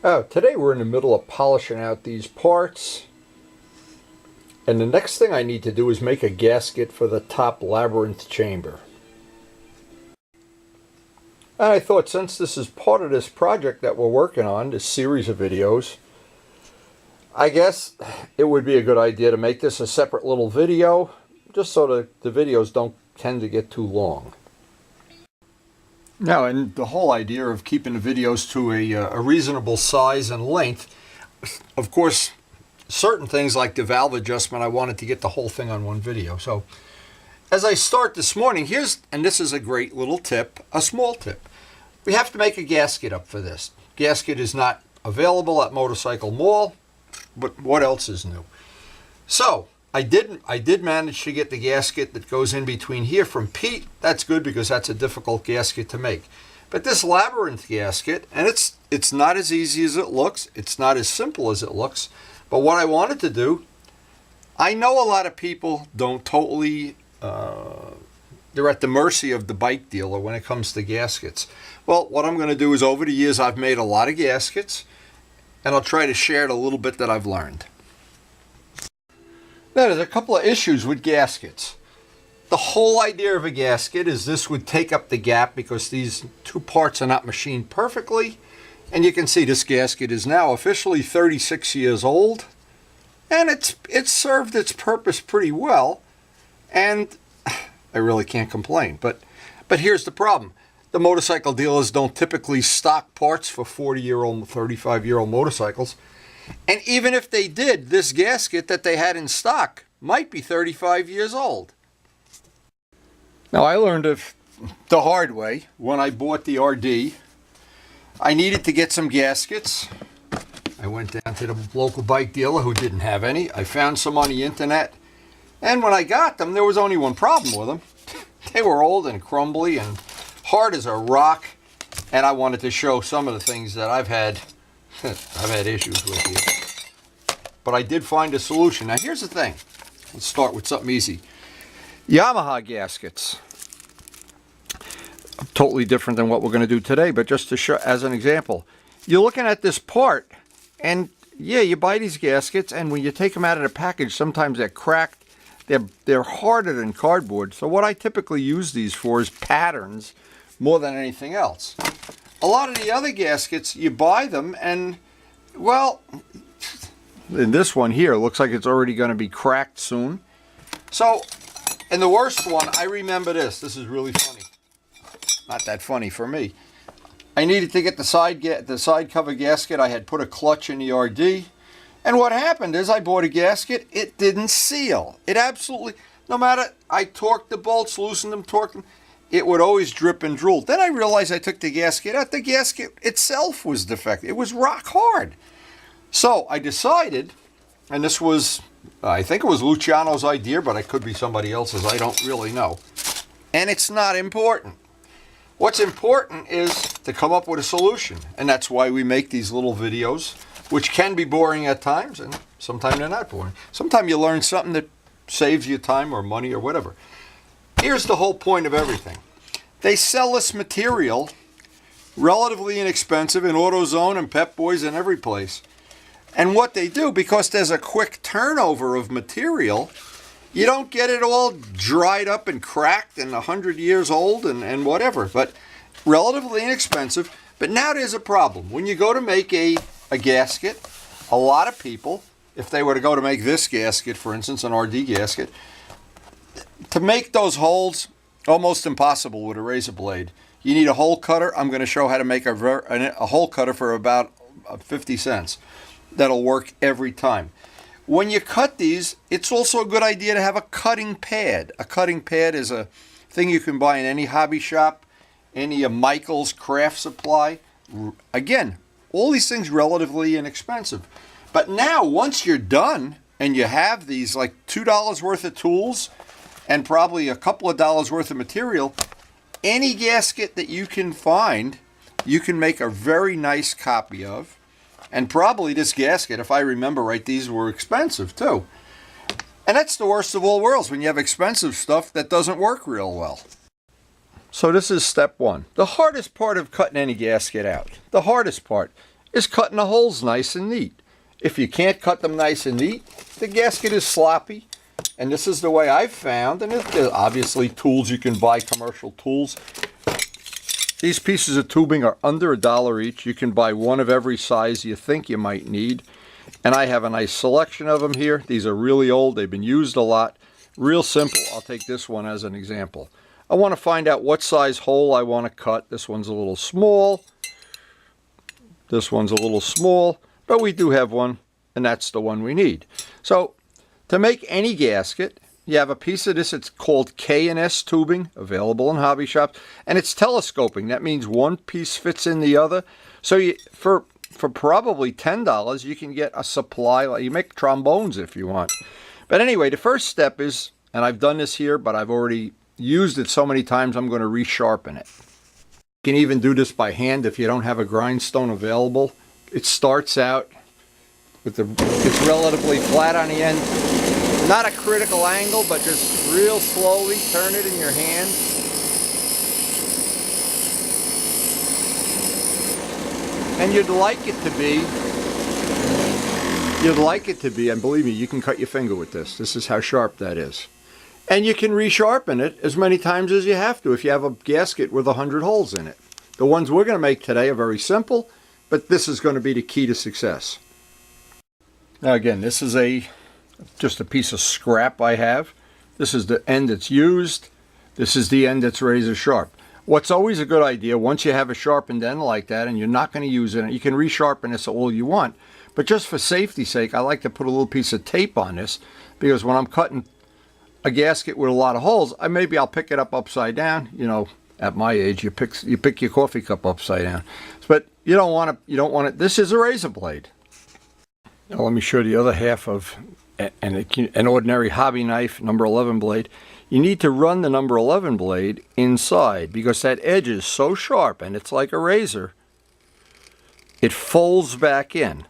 Oh, today we're in the middle of polishing out these parts. And the next thing I need to do is make a gasket for the top labyrinth chamber. And I thought, since this is part of this project that we're working on, this series of videos, I guess it would be a good idea to make this a separate little video, just so that the videos don't tend to get too long. Now, and the whole idea of keeping the videos to a reasonable size and length, of course, certain things like the valve adjustment, I wanted to get the whole thing on one video. So as I start this morning, and this is a great little tip, a small tip. We have to make a gasket up for this. Gasket is not available at Motorcycle Mall, but what else is new? So I did manage to get the gasket that goes in between here from Pete. That's good because that's a difficult gasket to make. But this labyrinth gasket, and it's not as easy as it looks. It's not as simple as it looks. But what I wanted to do, I know a lot of people don't totally, they're at the mercy of the bike dealer when it comes to gaskets. Well, what I'm going to do is, over the years I've made a lot of gaskets, and I'll try to share a little bit that I've learned. Now, there's a couple of issues with gaskets. The whole idea of a gasket is this would take up the gap because these two parts are not machined perfectly. And you can see this gasket is now officially 36 years old. And it's served its purpose pretty well. And I really can't complain. But here's the problem. The motorcycle dealers don't typically stock parts for 40-year-old, 35-year-old motorcycles. And even if they did, this gasket that they had in stock might be 35 years old. Now, I learned the hard way when I bought the RD. I needed to get some gaskets. I went down to the local bike dealer who didn't have any. I found some on the internet. And when I got them, there was only one problem with them. They were old and crumbly and hard as a rock. And I wanted to show some of the things that I've had issues with here. But I did find a solution. Now, here's the thing. Let's start with something easy. Yamaha gaskets. Totally different than what we're going to do today, but just to show as an example. You're looking at this part, and yeah, you buy these gaskets, and when you take them out of the package, sometimes they're cracked. They're harder than cardboard. So what I typically use these for is patterns more than anything else. A lot of the other gaskets, you buy them and, well, in this one here, it looks like it's already going to be cracked soon. So, and the worst one, I remember this. This is really funny. Not that funny for me. I needed to get the side cover gasket. I had put a clutch in the RD. And what happened is I bought a gasket. It didn't seal. It absolutely, no matter, I torqued the bolts, loosened them, torqued them. It would always drip and drool. Then I realized I took the gasket out. The gasket itself was defective. It was rock hard. So I decided, and this was, I think it was Luciano's idea, but it could be somebody else's. I don't really know. And it's not important. What's important is to come up with a solution. And that's why we make these little videos, which can be boring at times, and sometimes they're not boring. Sometimes you learn something that saves you time or money or whatever. Here's the whole point of everything. They sell this material relatively inexpensive in AutoZone and Pep Boys and every place. And what they do, because there's a quick turnover of material, you don't get it all dried up and cracked and 100 years old and whatever. But relatively inexpensive. But now there's a problem. When you go to make a gasket, a lot of people, if they were to go to make this gasket, for instance, an RD gasket, to make those holes, almost impossible with a razor blade. You need a hole cutter. I'm going to show how to make a hole cutter for about 50 cents. That'll work every time. When you cut these, it's also a good idea to have a cutting pad. A cutting pad is a thing you can buy in any hobby shop, any Michael's craft supply. Again, all these things relatively inexpensive. But now, once you're done and you have these like $2 worth of tools and probably a couple of dollars worth of material, any gasket that you can find, you can make a very nice copy of. And probably this gasket, if I remember right, these were expensive too. And that's the worst of all worlds, when you have expensive stuff that doesn't work real well. So this is step one. The hardest part of cutting any gasket out, the hardest part, is cutting the holes nice and neat. If you can't cut them nice and neat, the gasket is sloppy. And this is the way I've found, and there's obviously tools you can buy, commercial tools. These pieces of tubing are under $1 each. You can buy one of every size you think you might need. And I have a nice selection of them here. These are really old. They've been used a lot. Real simple. I'll take this one as an example. I want to find out what size hole I want to cut. This one's a little small. This one's a little small. But we do have one, and that's the one we need. So to make any gasket, you have a piece of this. It's called K&S tubing, available in hobby shops, and it's telescoping. That means one piece fits in the other. So for probably $10, you can get a supply. You make trombones if you want. But anyway, the first step is, and I've done this here, but I've already used it so many times, I'm going to resharpen it. You can even do this by hand if you don't have a grindstone available. It starts out with it's relatively flat on the end. Not a critical angle, but just real slowly turn it in your hand. And you'd like it to be, and believe me, you can cut your finger with this. This is how sharp that is. And you can resharpen it as many times as you have to if you have a gasket with 100 holes in it. The ones we're going to make today are very simple, but this is going to be the key to success. Now again, this is just a piece of scrap I have. This is the end that's used. This is the end that's razor sharp. What's always a good idea, once you have a sharpened end like that and you're not going to use it, you can resharpen this all you want. But just for safety's sake, I like to put a little piece of tape on this, because when I'm cutting a gasket with a lot of holes, maybe I'll pick it up upside down. You know, at my age, you pick your coffee cup upside down. But you don't want it. This is a razor blade. Now let me show you the other half of an ordinary hobby knife, number 11 blade. You need to run the number 11 blade inside, because that edge is so sharp and it's like a razor. It folds back in.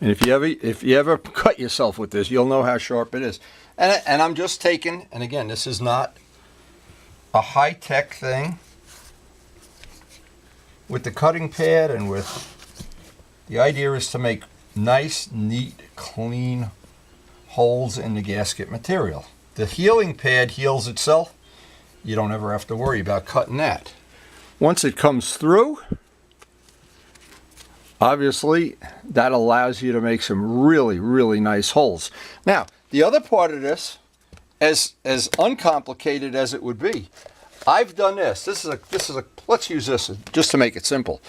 And if you ever cut yourself with this, you'll know how sharp it is. And I'm just taking, and again, this is not a high-tech thing. With the cutting pad and the idea is to make nice, neat, clean holes in the gasket material. The healing pad heals itself. You don't ever have to worry about cutting that. Once it comes through, obviously that allows you to make some really, really nice holes. Now, the other part of this, as uncomplicated as it would be, I've done this. Let's use this just to make it simple.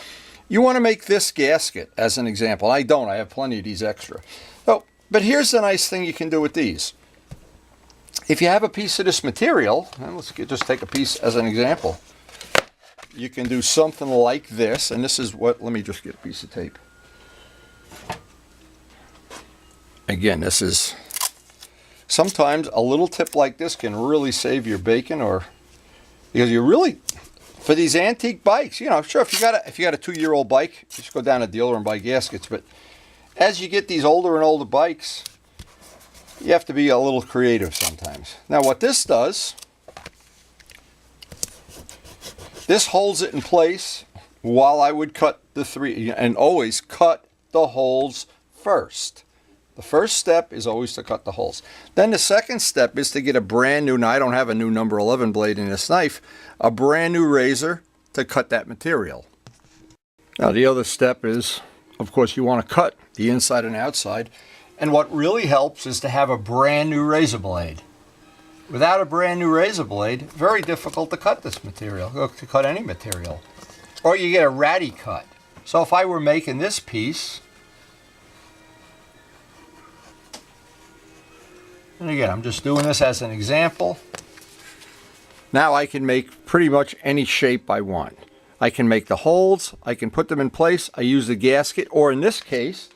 You want to make this gasket as an example. I don't. I have plenty of these extra. Oh, but here's the nice thing you can do with these. If you have a piece of this material, and let's just take a piece as an example. You can do something like this, and this is what, let me just get a piece of tape. Again, this is, sometimes a little tip like this can really save your bacon, because you really, for these antique bikes, you know, sure, if you got a 2-year-old bike, just go down to a dealer and buy gaskets. But as you get these older and older bikes, you have to be a little creative sometimes. Now, what this does, this holds it in place while I would cut the three, and always cut the holes first. The first step is always to cut the holes. Then the second step is to get a brand new, now I don't have a new number 11 blade in this knife, a brand new razor to cut that material. Now the other step is, of course, you want to cut the inside and outside. And what really helps is to have a brand new razor blade. Without a brand new razor blade, very difficult to cut this material, to cut any material. Or you get a ratty cut. So if I were making this piece, and again, I'm just doing this as an example. Now I can make pretty much any shape I want. I can make the holes, I can put them in place, I use the gasket, or in this case,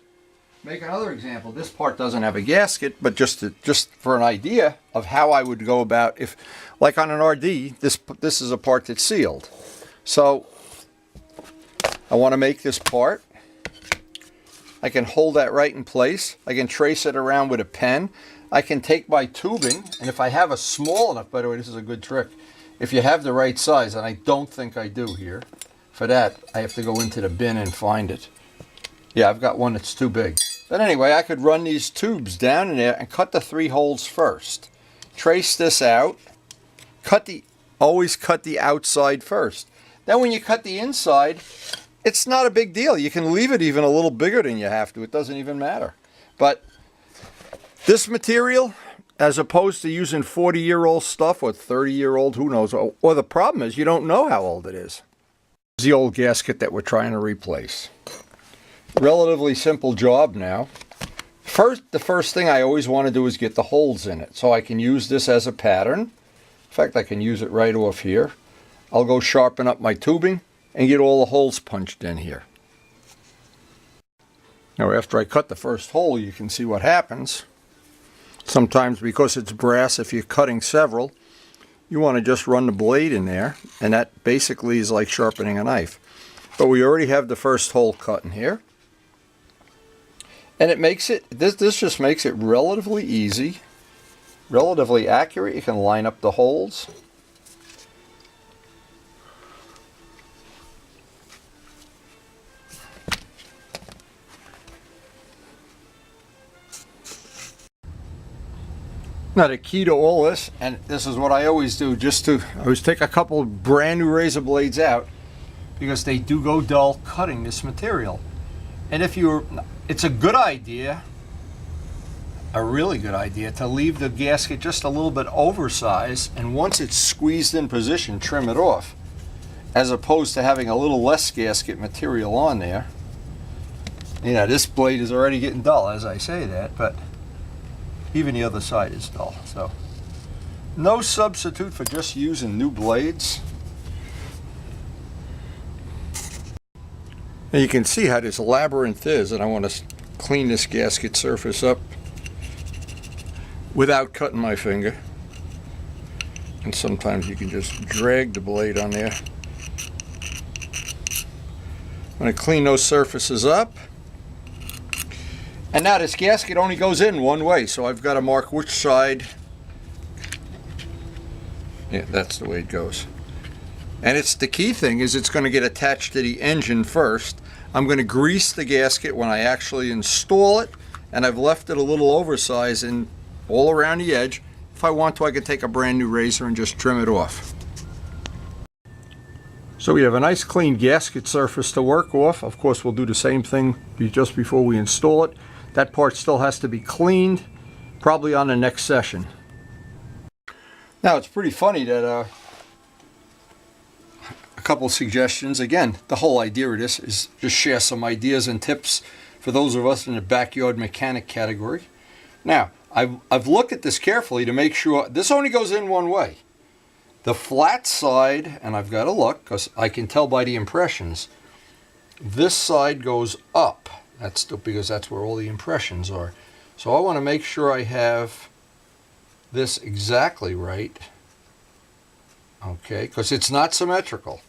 make another example. This part doesn't have a gasket, but just for an idea of how I would go about, if, like on an RD, this is a part that's sealed. So I want to make this part. I can hold that right in place. I can trace it around with a pen. I can take my tubing, and if I have a small enough, by the way, this is a good trick. If you have the right size, and I don't think I do here, For that, I have to go into the bin and find it. Yeah, I've got one that's too big. But anyway, I could run these tubes down in there and cut the 3 holes first. Trace this out. Always cut the outside first. Then when you cut the inside, it's not a big deal. You can leave it even a little bigger than you have to. It doesn't even matter. But this material, as opposed to using 40-year-old stuff or 30-year-old, who knows, or the problem is you don't know how old it is. This is the old gasket that we're trying to replace. Relatively simple job now. The first thing I always want to do is get the holes in it, so I can use this as a pattern. In fact, I can use it right off here. I'll go sharpen up my tubing and get all the holes punched in here. Now, after I cut the first hole, you can see what happens. Sometimes, because it's brass, if you're cutting several, you want to just run the blade in there, and that basically is like sharpening a knife. But we already have the first hole cut in here. And it makes it, this just makes it relatively easy, relatively accurate. You can line up the holes. Now the key to all this, and this is what I always do, I always take a couple of brand new razor blades out, because they do go dull cutting this material. And it's a good idea, a really good idea, to leave the gasket just a little bit oversized, and once it's squeezed in position, trim it off, as opposed to having a little less gasket material on there. You know, this blade is already getting dull as I say that, but even the other side is dull. So no substitute for just using new blades. Now you can see how this labyrinth is, and I want to clean this gasket surface up without cutting my finger. And sometimes you can just drag the blade on there. I'm going to clean those surfaces up. And now this gasket only goes in one way, so I've got to mark which side. Yeah, that's the way it goes. And the key thing is it's going to get attached to the engine first. I'm going to grease the gasket when I actually install it, and I've left it a little oversized and all around the edge. If I want to, I could take a brand new razor and just trim it off. So we have a nice clean gasket surface to work off. Of course, we'll do the same thing just before we install it. That part still has to be cleaned, probably on the next session. Now it's pretty funny that a couple of suggestions. Again, the whole idea of this is just share some ideas and tips for those of us in the backyard mechanic category. Now, I've looked at this carefully to make sure this only goes in one way. The flat side, and I've got to look because I can tell by the impressions, this side goes up. That's because that's where all the impressions are. So I want to make sure I have this exactly right. Okay, because it's not symmetrical.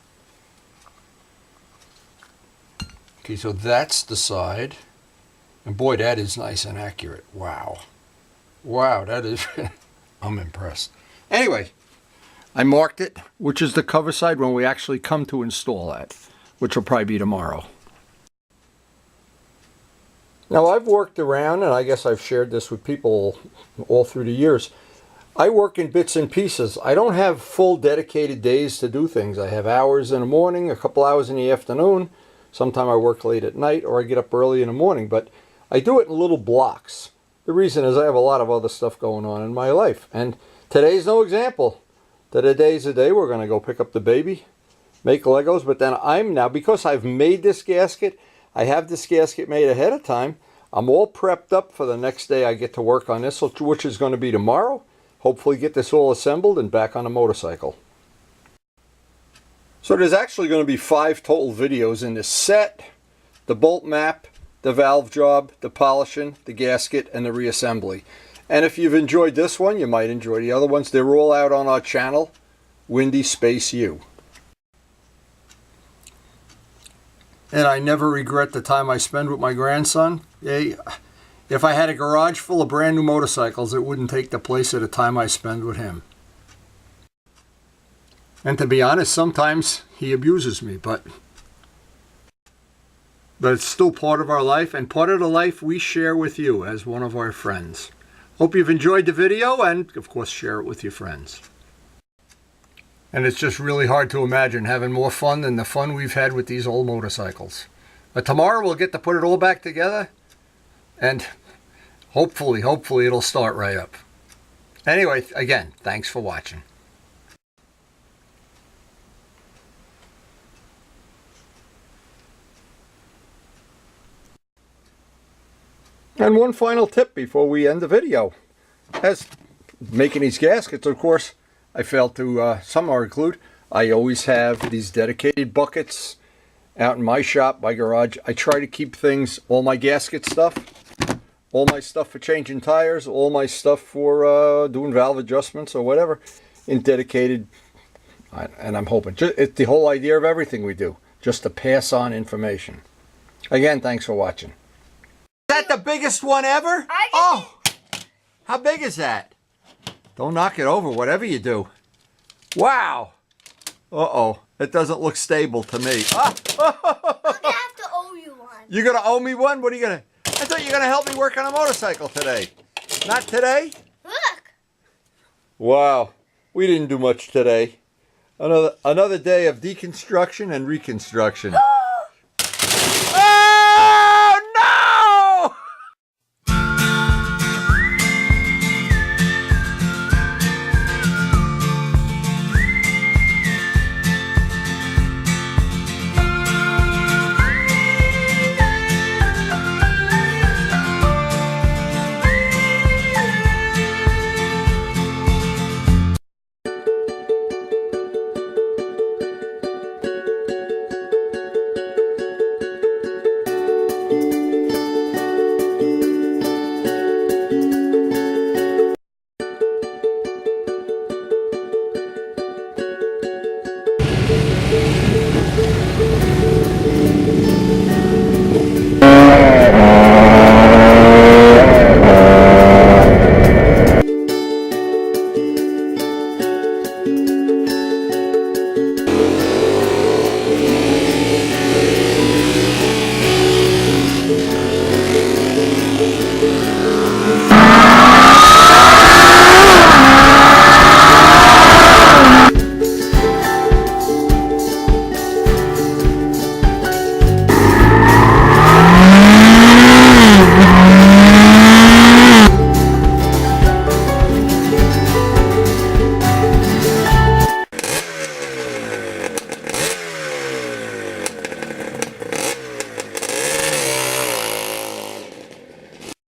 Okay, so that's the side. And boy, that is nice and accurate. Wow. Wow, that is, I'm impressed. Anyway, I marked it, which is the cover side when we actually come to install that, which will probably be tomorrow. Now I've worked around, and I guess I've shared this with people all through the years. I work in bits and pieces. I don't have full dedicated days to do things. I have hours in the morning, a couple hours in the afternoon. Sometimes I work late at night, or I get up early in the morning, but I do it in little blocks. The reason is I have a lot of other stuff going on in my life, and today's no example. Today's the day we're going to go pick up the baby, make Legos, but then because I've made this gasket, I have this gasket made ahead of time. I'm all prepped up for the next day I get to work on this, which is going to be tomorrow. Hopefully get this all assembled and back on the motorcycle. So there's actually going to be 5 total videos in this set: the bolt map, the valve job, the polishing, the gasket, and the reassembly. And if you've enjoyed this one, you might enjoy the other ones. They're all out on our channel, Windy Space U. And I never regret the time I spend with my grandson. If I had a garage full of brand new motorcycles, it wouldn't take the place of the time I spend with him. And to be honest, sometimes he abuses me, but but it's still part of our life and part of the life we share with you as one of our friends. Hope you've enjoyed the video, and of course share it with your friends. And it's just really hard to imagine having more fun than the fun we've had with these old motorcycles. But tomorrow we'll get to put it all back together, and hopefully it'll start right up. Anyway, again, thanks for watching. And one final tip before we end the video. As making these gaskets, of course, I failed to somehow include, I always have these dedicated buckets out in my shop, my garage. I try to keep things, all my gasket stuff, all my stuff for changing tires, all my stuff for doing valve adjustments or whatever, in dedicated, and I'm hoping, it's the whole idea of everything we do, just to pass on information. Again, thanks for watching. Is that the biggest one ever? Oh, how big is that? Don't knock it over, whatever you do. Wow. Uh-oh, it doesn't look stable to me. I'm gonna have to owe you one. You're gonna owe me one? What are you gonna? I thought you were gonna help me work on a motorcycle today. Not today? Look. Wow, we didn't do much today. Another day of deconstruction and reconstruction.